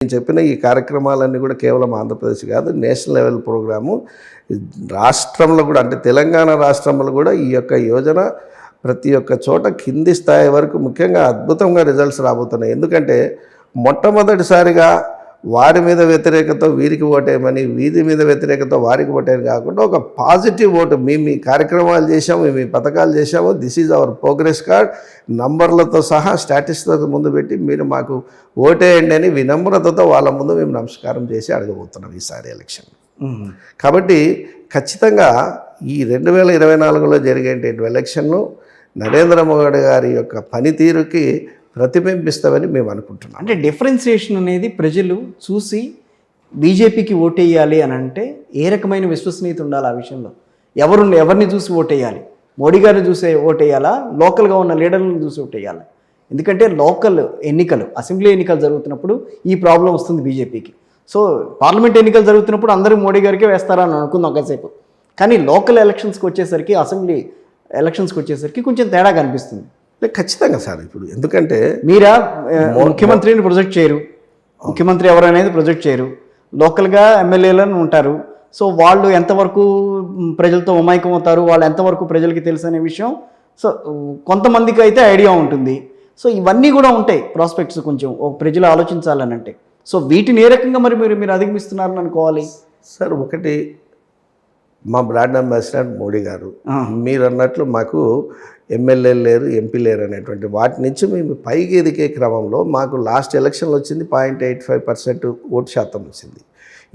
నేను చెప్పిన ఈ కార్యక్రమాలన్నీ కూడా కేవలం ఆంధ్రప్రదేశ్ కాదు, నేషనల్ లెవెల్ ప్రోగ్రాము. రాష్ట్రంలో కూడా, అంటే తెలంగాణ రాష్ట్రంలో కూడా ఈ యొక్క యోజన ప్రతి ఒక్క చోట కింది స్థాయి వరకు ముఖ్యంగా అద్భుతంగా రిజల్ట్స్ రాబోతున్నాయి. ఎందుకంటే మొట్టమొదటిసారిగా వారి మీద వ్యతిరేకత వీరికి ఓటేయమని, వీధి మీద వ్యతిరేకత వారికి ఓటేయని కాకుండా ఒక పాజిటివ్ ఓటు, మీ కార్యక్రమాలు చేశాము, మీ పథకాలు చేశాము, this is our progress card, నంబర్లతో సహా స్టాటిస్టిక్స్ ముందు పెట్టి మీరు మాకు ఓటేయండి అని వినమ్రతతో వాళ్ళ ముందు మేము నమస్కారం చేసి అడగబోతున్నాం ఈసారి ఎలక్షన్. కాబట్టి ఖచ్చితంగా ఈ 2024లో జరిగేటువంటి ఎలక్షన్ను నరేంద్ర మోడీ గారి యొక్క పనితీరుకి ప్రతిబింబిస్తామని మేము అనుకుంటున్నాం. అంటే డిఫరెన్సియేషన్ అనేది ప్రజలు చూసి బీజేపీకి ఓటేయాలి అని అంటే ఏ రకమైన విశ్వసనీయత ఉండాలి ఆ విషయంలో? ఎవరిని చూసి ఓటేయాలి? మోడీ గారిని చూసి ఓటేయాలా, లోకల్గా ఉన్న లీడర్లను చూసి ఓటేయాలా? ఎందుకంటే లోకల్ ఎన్నికలు, అసెంబ్లీ ఎన్నికలు జరుగుతున్నప్పుడు ఈ ప్రాబ్లం వస్తుంది బీజేపీకి. సో పార్లమెంట్ ఎన్నికలు జరుగుతున్నప్పుడు అందరూ మోడీ గారికే వేస్తారని అనుకుందాం ఒకసేపు. కానీ లోకల్ ఎలక్షన్స్కి వచ్చేసరికి, అసెంబ్లీ ఎలక్షన్స్కి వచ్చేసరికి కొంచెం తేడా కనిపిస్తుంది. ఖచ్చితంగా సార్. ఇప్పుడు ఎందుకంటే మీరా ముఖ్యమంత్రిని ప్రొజెక్ట్ చేయరు, ముఖ్యమంత్రి ఎవరనేది ప్రొజెక్ట్ చేయరు, లోకల్గా ఎమ్మెల్యేలను ఉంటారు. సో వాళ్ళు ఎంతవరకు ప్రజలతో మమైకం అవుతారు, వాళ్ళు ఎంతవరకు ప్రజలకి తెలుసు అనే విషయం సో కొంతమందికి అయితే ఐడియా ఉంటుంది. సో ఇవన్నీ కూడా ఉంటాయి ప్రాస్పెక్ట్స్ కొంచెం ప్రజలు ఆలోచించాలని అంటే. సో వీటిని ఏ రకంగా మరి మీరు అధిగమిస్తున్నారని అనుకోవాలి సార్? ఒకటి, మా బ్రాండ్ అంబాసిడర్ మోడీ గారు, మీరు అన్నట్లు మాకు ఎమ్మెల్యేలు లేరు, ఎంపీ లేరు అనేటువంటి వాటి నుంచి మేము పైకి ఎదిగే క్రమంలో మాకు లాస్ట్ ఎలక్షన్లో వచ్చింది 0.85% ఓటు శాతం వచ్చింది.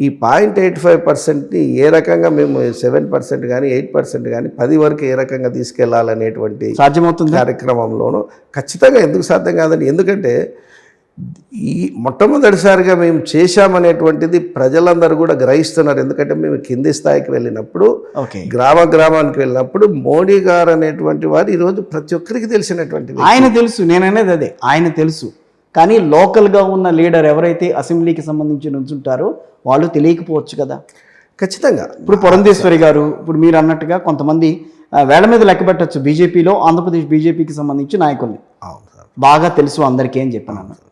ఈ 0.85%ని ఏ రకంగా మేము 7% కానీ 8% కానీ 10 వరకు ఏ రకంగా తీసుకెళ్లాలనేటువంటి సాధ్యమవుతుంది కార్యక్రమంలోనూ ఖచ్చితంగా ఎందుకు సాధ్యం కాదని, ఎందుకంటే ఈ మొట్టమొదటిసారిగా మేము చేశామనేటువంటిది ప్రజలందరూ కూడా గ్రహిస్తున్నారు. ఎందుకంటే మేము కింది స్థాయికి వెళ్ళినప్పుడు, గ్రామానికి వెళ్ళినప్పుడు మోడీ గారు అనేటువంటి వారు ఈరోజు ప్రతి ఒక్కరికి తెలిసినటువంటి, ఆయన తెలుసు, నేను అనేది అదే, ఆయన తెలుసు. కానీ లోకల్గా ఉన్న లీడర్ ఎవరైతే అసెంబ్లీకి సంబంధించి నుంచుంటారో వాళ్ళు తెలియకపోవచ్చు కదా. ఖచ్చితంగా. ఇప్పుడు పురంధేశ్వరి గారు, ఇప్పుడు మీరు అన్నట్టుగా కొంతమంది వేళ మీద లెక్క పెట్టచ్చు బీజేపీలో, ఆంధ్రప్రదేశ్ బీజేపీకి సంబంధించి నాయకుల్ని బాగా తెలుసు అందరికీ అని చెప్పాను.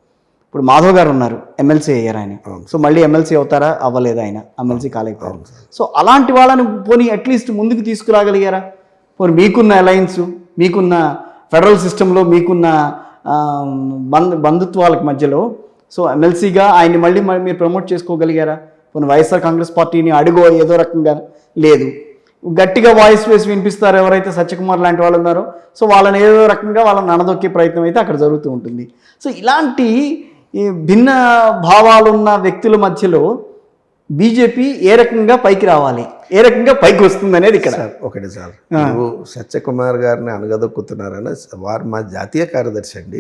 ఇప్పుడు మాధవ్ గారు ఉన్నారు, ఎమ్మెల్సీ అయ్యారు ఆయన. సో మళ్ళీ ఎమ్మెల్సీ అవుతారా? అవ్వలేదు, ఆయన ఎమ్మెల్సీ కాలేకపోయారు. సో అలాంటి వాళ్ళని పోనీ అట్లీస్ట్ ముందుకు తీసుకురాగలిగారా? పోనీ మీకున్న అలయన్స్, మీకున్న ఫెడరల్ సిస్టంలో మీకున్న బంధుత్వాలకు మధ్యలో సో ఎమ్మెల్సీగా ఆయన్ని మళ్ళీ మీరు ప్రమోట్ చేసుకోగలిగారా? పోనీ వైఎస్ఆర్ కాంగ్రెస్ పార్టీని అడుగో ఏదో రకంగా లేదు, గట్టిగా వాయిస్ వేసి వినిపిస్తారు ఎవరైతే సత్యకుమార్ లాంటి వాళ్ళు ఉన్నారో, సో వాళ్ళని ఏదో రకంగా వాళ్ళని అణదొక్కే ప్రయత్నం అయితే అక్కడ జరుగుతూ ఉంటుంది. సో ఇలాంటి ఈ భిన్న భావాలున్న వ్యక్తుల మధ్యలో బీజేపీ ఏ రకంగా పైకి రావాలి, ఏ రకంగా పైకి వస్తుంది అనేది ఇక్కడ. ఒకటి సార్, నువ్వు సత్యకుమార్ గారిని అనగదొక్కుతున్నారని, వారు మా జాతీయ కార్యదర్శి అండి,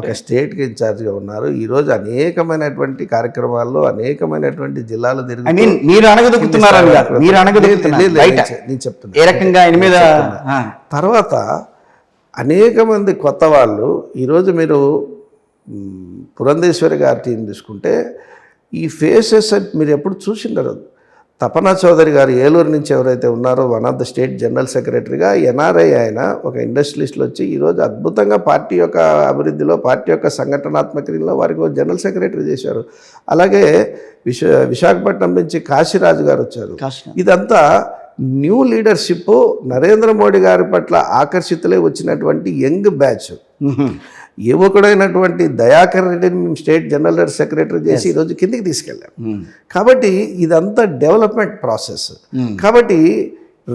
ఒక స్టేట్కి ఇన్ఛార్జ్గా ఉన్నారు. ఈరోజు అనేకమైనటువంటి కార్యక్రమాల్లో అనేకమైనటువంటి జిల్లాలు తిరిగి మీరు అనగదొక్కుతున్నారని కాదు, మీరు నేను చెప్తున్నా ఏ రకంగా ఆయన మీద. తర్వాత అనేక మంది కొత్త వాళ్ళు, ఈరోజు మీరు పురంధేశ్వరి గారి టీం తీసుకుంటే ఈ ఫేసెస్ మీరు ఎప్పుడు చూసిండరు. తపనా చౌదరి గారు ఏలూరు నుంచి ఎవరైతే ఉన్నారో, one of the state general సెక్రటరీగా ఎన్ఆర్ఐ, ఆయన ఒక ఇండస్ట్రియలిస్ట్లో వచ్చి ఈరోజు అద్భుతంగా పార్టీ యొక్క అభివృద్ధిలో, పార్టీ యొక్క సంఘటనాత్మకలో వారికి జనరల్ సెక్రటరీ చేశారు. అలాగే విశాఖపట్నం నుంచి కాశీరాజు గారు వచ్చారు. ఇదంతా న్యూ లీడర్షిప్, నరేంద్ర మోడీ గారి పట్ల ఆకర్షితులై వచ్చినటువంటి యంగ్ బ్యాచ్. యువకుడైనటువంటి దయాకర్ రెడ్డిని మేము స్టేట్ జనరల్ సెక్రటరీ చేసి ఈరోజు కిందికి తీసుకెళ్ళాం. కాబట్టి ఇదంతా డెవలప్మెంట్ ప్రాసెస్. కాబట్టి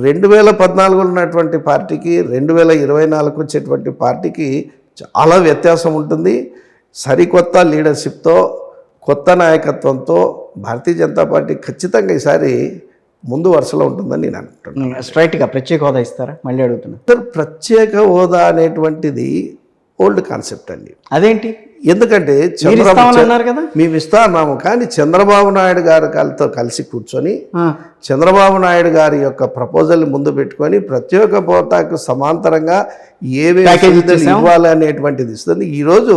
2014 ఉన్నటువంటి పార్టీకి 2024 వచ్చేటువంటి పార్టీకి చాలా వ్యత్యాసం ఉంటుంది. సరికొత్త లీడర్షిప్తో, కొత్త నాయకత్వంతో భారతీయ జనతా పార్టీ ఖచ్చితంగా ఈసారి ముందు వరుసలో ఉంటుందని నేను అనుకుంటున్నాను. స్ట్రైట్గా ప్రత్యేక హోదా ఇస్తారా? మళ్ళీ అడుగుతున్నాను. ప్రత్యేక హోదా అనేటువంటిది ఓల్డ్ కాన్సెప్ట్ అండి. అదేంటి? ఎందుకంటే మేము ఇస్తాము, కానీ చంద్రబాబు నాయుడు గారితో కలిసి కూర్చొని చంద్రబాబు నాయుడు గారి యొక్క ప్రపోజల్ ముందు పెట్టుకొని ప్రత్యేక హోదాకు సమాంతరంగా ఏవే ఇవ్వాలి అనేటువంటిది ఇస్తుంది. ఈరోజు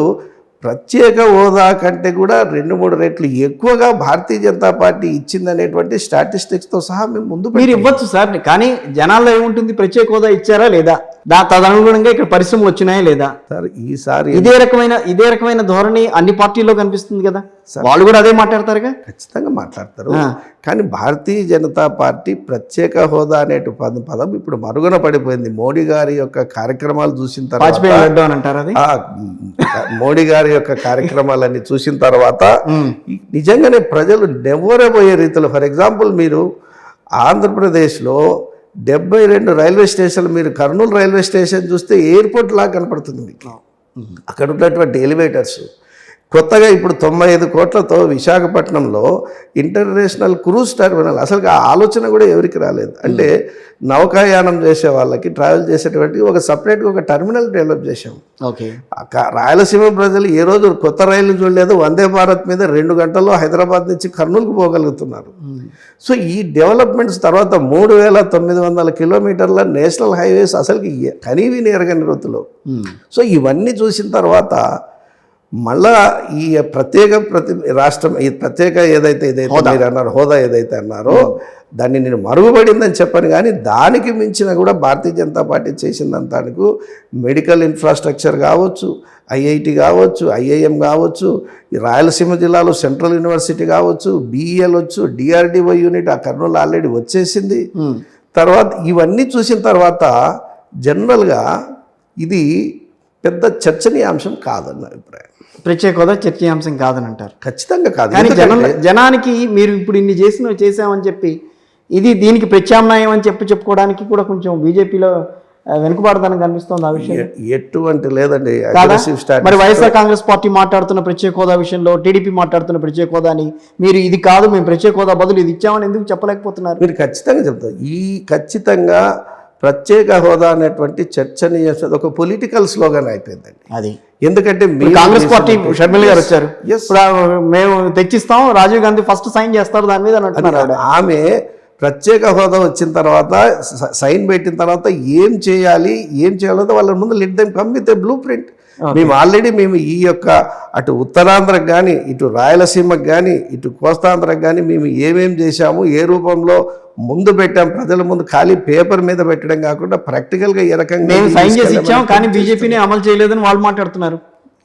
ప్రత్యేక హోదా కంటే కూడా 2-3 రెట్లు ఎక్కువగా భారతీయ జనతా పార్టీ ఇచ్చిందనేటువంటి స్టాటిస్టిక్స్తో సహా మేము ముందు మీరు ఇవ్వచ్చు సార్, కానీ జనాల్లో ఏముంటుంది, ప్రత్యేక హోదా ఇచ్చారా లేదా, తదనుగుణంగా ఇక్కడ పరిశ్రమలు వచ్చినాయా లేదా? సార్ ఈసారి ఇదే రకమైన ధోరణి అన్ని పార్టీల్లో కనిపిస్తుంది కదా, వాళ్ళు కూడా అదే మాట్లాడతారుగా. ఖచ్చితంగా మాట్లాడతారు, కానీ భారతీయ జనతా పార్టీ ప్రత్యేక హోదా అనే పదం ఇప్పుడు మరుగున పడిపోయింది. మోడీ గారి యొక్క కార్యక్రమాలు చూసిన తర్వాత అంటారు అది, మోడీ గారి యొక్క కార్యక్రమాలన్నీ చూసిన తర్వాత నిజంగానే ప్రజలు నెవ్వరబోయే రీతిలో, ఫర్ ఎగ్జాంపుల్ మీరు ఆంధ్రప్రదేశ్లో 72 రైల్వే స్టేషన్లు, మీరు కర్నూలు రైల్వే స్టేషన్ చూస్తే ఎయిర్పోర్ట్ లాగా కనపడుతుంది మీకు. అక్కడ ఉన్నటువంటి ఎలివేటర్స్ కొత్తగా ఇప్పుడు 95 కోట్లతో విశాఖపట్నంలో ఇంటర్నేషనల్ క్రూజ్ టెర్మినల్, అసలు ఆ ఆలోచన కూడా ఎవరికి రాలేదు. అంటే నౌకాయానం చేసే వాళ్ళకి, ట్రావెల్ చేసేటువంటి ఒక సపరేట్గా ఒక టెర్మినల్ డెవలప్ చేశాం. ఓకే, రాయలసీమ ప్రజలు ఏ రోజు కొత్త రైలు చూడలేదు, వందే భారత్ మీద 2 గంటల్లో హైదరాబాద్ నుంచి కర్నూలుకు పోగలుగుతున్నారు. సో ఈ డెవలప్మెంట్స్ తర్వాత 3900 కిలోమీటర్ల నేషనల్ హైవేస్ అసలుకి కనీవిని ఎరగని రీతిలో. సో ఇవన్నీ చూసిన తర్వాత మళ్ళా ఈ రాష్ట్రం, ఈ ప్రత్యేక ఏదైతే మీరు అన్నారో, హోదా ఏదైతే అన్నారో దాన్ని నేను మరుగుపడిందని చెప్పను, కానీ దానికి మించిన కూడా Bharatiya Janata party చేసిందంతానికి medical infrastructure కావచ్చు, ఐఐటి కావచ్చు, ఐఐఎం కావచ్చు, ఈ రాయలసీమ జిల్లాలో సెంట్రల్ యూనివర్సిటీ కావచ్చు, బీఈఎల్ వచ్చు, డిఆర్డిఓ యూనిట్ ఆ కర్నూలు ఆల్రెడీ వచ్చేసింది. తర్వాత ఇవన్నీ చూసిన తర్వాత జనరల్గా ఇది పెద్ద చర్చనీయాంశం కాదన్న అభిప్రాయం. ప్రత్యేక హోదా చర్చనీయాంశం కాదని అంటారు? ఖచ్చితంగా కాదు, కానీ జనానికి మీరు ఇప్పుడు ఇన్ని చేసామని చెప్పి దీనికి ప్రత్యామ్నాయం అని చెప్పుకోవడానికి కూడా కొంచెం బీజేపీలో వెనుకబడతానికి కనిపిస్తుంది. ఆ విషయం ఎటువంటి లేదండి. మరి వైఎస్ఆర్ కాంగ్రెస్ పార్టీ మాట్లాడుతున్న ప్రత్యేక హోదా విషయంలో, టీడీపీ మాట్లాడుతున్న ప్రత్యేక హోదాని మీరు ఇది కాదు, మేము ప్రత్యేక హోదా బదులు ఇది ఇచ్చామని ఎందుకు చెప్పలేకపోతున్నారు? మీరు ఖచ్చితంగా చెప్తారు. ఖచ్చితంగా ప్రత్యేక హోదా అనేటువంటి చర్చనీయాంశం ఒక పొలిటికల్ స్లోగన్ అయిపోయిందండి అది. ఎందుకంటే కాంగ్రెస్ పార్టీ షర్మిల గారు వచ్చారు, మేము తెచ్చిస్తాం, రాజీవ్ గాంధీ ఫస్ట్ సైన్ చేస్తారు దాని మీద అంటున్నారు. ఆమె ప్రత్యేక హోదా వచ్చిన తర్వాత సైన్ పెట్టిన తర్వాత ఏం చేయాలో వాళ్ళ ముందు let them come with a blue print. మేము ఈ యొక్క అటు ఉత్తరాంధ్రకు కానీ, ఇటు రాయలసీమకు కానీ, ఇటు కోస్తాంధ్రకు కానీ మేము ఏమేం చేశాము, ఏ రూపంలో ముందు పెట్టాం, ప్రజల ముందు ఖాళీ పేపర్ మీద పెట్టడం కాకుండా ప్రాక్టికల్గా ఏ రకంగా మేము సైన్ చేసి ఇచ్చాం, కానీ బీజేపీని అమలు చేయలేదని వాళ్ళు మాట్లాడుతున్నారు.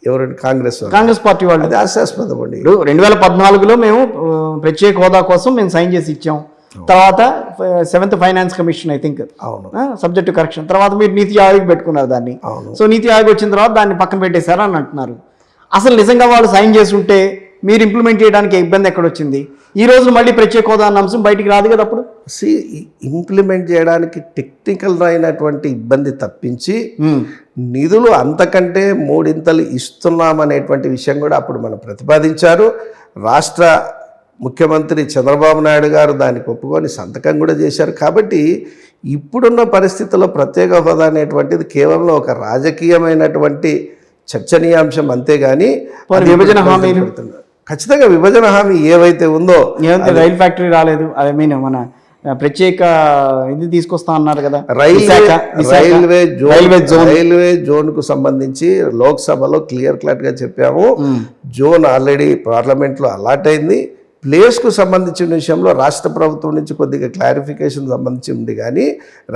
ఎవరండి? కాంగ్రెస్ పార్టీ వాళ్ళు. అది హాస్యాస్పదం అండి. 2014లో మేము ప్రత్యేక హోదా కోసం మేము సైన్ చేసి ఇచ్చాం, తర్వాత 7th finance commission I think, అవును, సబ్జెక్ట్ టు కరెక్షన్, తర్వాత మీరు నీతి ఆయోగ్ పెట్టుకున్నారు దాన్ని. సో నీతి ఆయోగ్ వచ్చిన తర్వాత దాన్ని పక్కన పెట్టేశారు అని అంటున్నారు. అసలు నిజంగా వాళ్ళు సైన్ చేసి ఉంటే మీరు ఇంప్లిమెంట్ చేయడానికి ఇబ్బంది ఎక్కడ వచ్చింది? ఈ రోజు మళ్ళీ ప్రత్యేక హోదా అన్న అంశం బయటికి రాదు కదా. అప్పుడు ఇంప్లిమెంట్ చేయడానికి టెక్నికల్ అయినటువంటి ఇబ్బంది తప్పించి నిధులు అంతకంటే 3 ఇస్తున్నామనేటువంటి విషయం కూడా అప్పుడు మనం ప్రతిపాదించారు. రాష్ట్ర ముఖ్యమంత్రి చంద్రబాబు నాయుడు గారు దానికి ఒప్పుకొని సంతకం కూడా చేశారు. కాబట్టి ఇప్పుడున్న పరిస్థితుల్లో ప్రత్యేక హోదా అనేటువంటిది కేవలం ఒక రాజకీయమైనటువంటి చర్చనీయాంశం, అంతేగాని విభజన హామీలు ఖచ్చితంగా విభజన హామీ ఏవైతే ఉందో, రైల్ ఫ్యాక్టరీ రాలేదు, ఐ మీన్ మన ప్రత్యేక ఇది తీసుకొస్తా అన్నారు కదా, రైల్వే జోన్ కు సంబంధించి లోక్సభలో క్లియర్ గా చెప్పాము. జోన్ ఆల్రెడీ పార్లమెంట్లో అలాట్ అయింది. ప్లేస్కు సంబంధించిన విషయంలో రాష్ట్ర ప్రభుత్వం నుంచి కొద్దిగా క్లారిఫికేషన్ సంబంధించి ఉంది, కానీ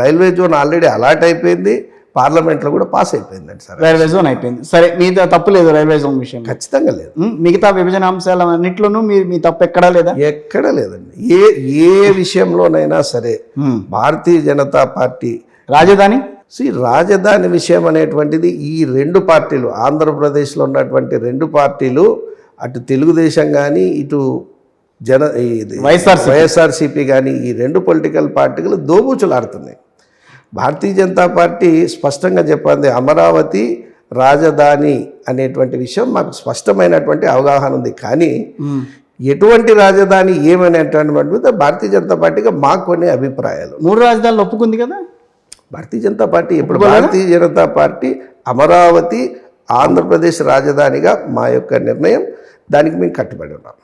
రైల్వే జోన్ ఆల్రెడీ అలాట్ అయిపోయింది, పార్లమెంట్లో కూడా పాస్ అయిపోయిందండి. సార్ రైల్వే జోన్ అయిపోయింది, సరే మీ తప్పు లేదు రైల్వే జోన్ విషయం, ఖచ్చితంగా లేదు. మిగతా విభజన అంశాల అన్నింటిలోనూ మీ తప్పు ఎక్కడా లేదా? ఎక్కడా లేదండి. ఏ విషయంలోనైనా సరే భారతీయ జనతా పార్టీ రాజధాని విషయం అనేటువంటిది ఈ 2 పార్టీలు, ఆంధ్రప్రదేశ్లో ఉన్నటువంటి 2 పార్టీలు, అటు తెలుగుదేశం కానీ, ఇటు వైఎస్ఆర్సీపీ కానీ, ఈ 2 పొలిటికల్ పార్టీలు దోబూచులాడుతున్నాయి. భారతీయ జనతా పార్టీ స్పష్టంగా చెప్పింది, అమరావతి రాజధాని అనేటువంటి విషయం మాకు స్పష్టమైనటువంటి అవగాహన ఉంది, కానీ ఎటువంటి రాజధాని ఏమనేటువంటి భారతీయ జనతా పార్టీగా మాకు కొన్ని అభిప్రాయాలు. 3 రాజధానులు ఒప్పుకుంది కదా భారతీయ జనతా పార్టీ. ఇప్పుడు భారతీయ జనతా పార్టీ అమరావతి ఆంధ్రప్రదేశ్ రాజధానిగా మా యొక్క నిర్ణయం, దానికి మేము కట్టుబడి ఉన్నాం.